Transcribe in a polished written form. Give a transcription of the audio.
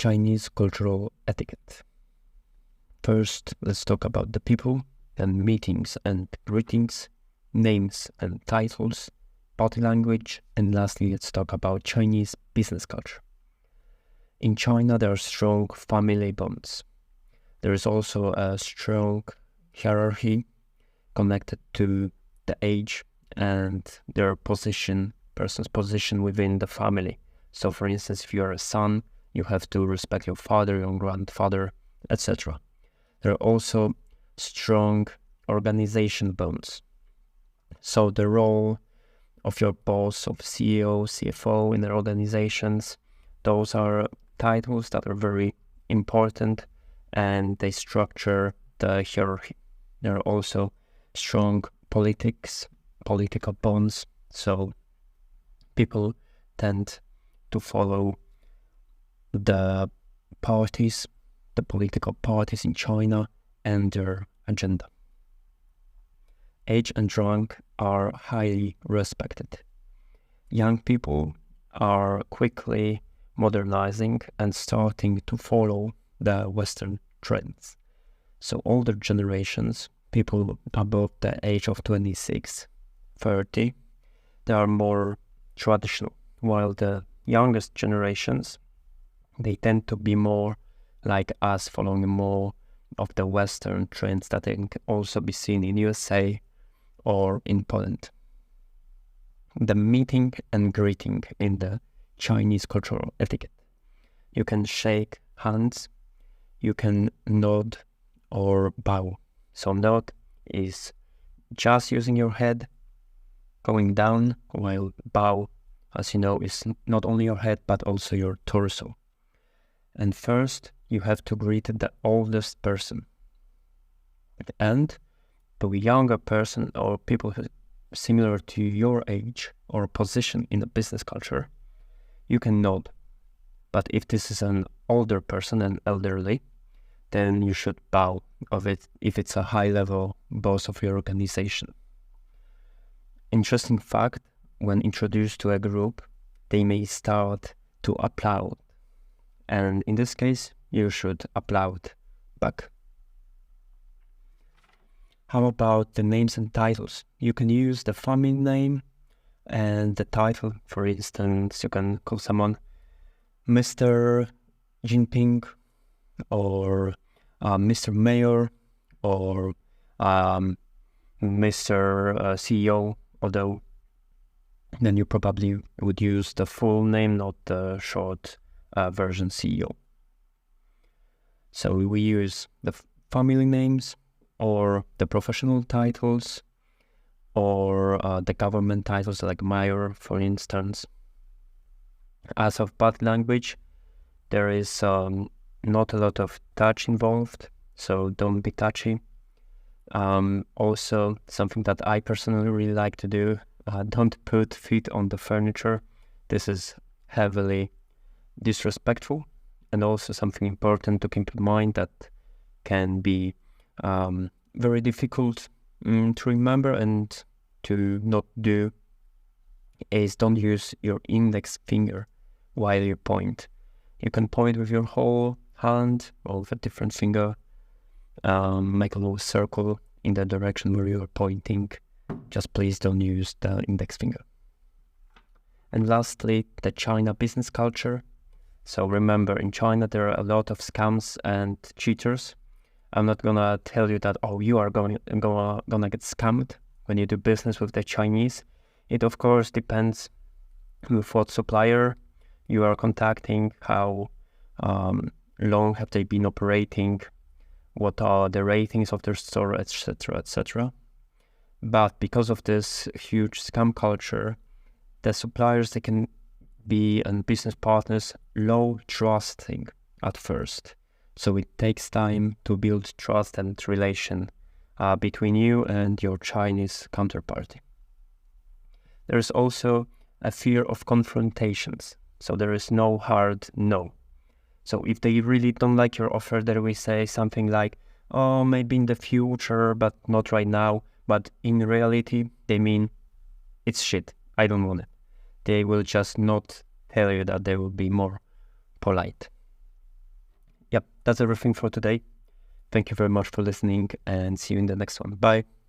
Chinese cultural etiquette. First, let's talk about the people, then meetings and greetings, names and titles, body language, and lastly, let's talk about Chinese business culture. In China, there are strong family bonds. There is also a strong hierarchy connected to the age and their position, person's position within the family. So, for instance, if you are a son, you have to respect your father, your grandfather, etc. There are also strong organization bonds. So the role of your boss, of CEO, CFO in their organizations, those are titles that are very important and they structure the hierarchy. There are also strong political bonds. So people tend to follow the political parties in China and their agenda. Age and rank are highly respected. Young people are quickly modernizing and starting to follow the Western trends. So older generations, people above the age of 26, 30, they are more traditional, while the youngest generations, they tend to be more like us, following more of the Western trends that can also be seen in USA or in Poland. The meeting and greeting in the Chinese cultural etiquette. You can shake hands, you can nod or bow. So nod is just using your head going down, while bow, as you know, is not only your head but also your torso. And first, you have to greet the oldest person. And the younger person or people who similar to your age or position in the business culture, you can nod. But if this is an older person, an elderly, then you should bow of it if it's a high-level boss of your organization. Interesting fact, when introduced to a group, they may start to applaud. And in this case, you should applaud back. How about the names and titles? You can use the family name and the title. For instance, you can call someone Mr. Jinping or Mr. Mayor or Mr. CEO, although then you probably would use the full name, not the short version CEO. So we use the family names or the professional titles or the government titles like mayor, for instance. As of body language, there is not a lot of touch involved, so don't be touchy. Also, something that I personally really like to do, don't put feet on the furniture. This is heavily disrespectful, and also something important to keep in mind that can be very difficult to remember and to not do is don't use your index finger while you point. You can point with your whole hand or with a different finger, make a little circle in the direction where you are pointing. Just please don't use the index finger. And lastly, the China business culture. So remember, in China there are a lot of scams and cheaters. I'm not gonna tell you that, oh, you are gonna get scammed when you do business with the Chinese. It of course depends with what supplier you are contacting, how long have they been operating, what are the ratings of their store, etc., etc. But because of this huge scam culture, the suppliers, they can be, and business partners, low trusting at first. So it takes time to build trust and relation between you and your Chinese counterparty. There is also a fear of confrontations. So there is no hard no. So if they really don't like your offer, they will say something like, oh, maybe in the future, but not right now. But in reality, they mean, it's shit, I don't want it. They will just not tell you that. They will be more polite. that's everything for today. Thank you very much for listening and see you in the next one. Bye.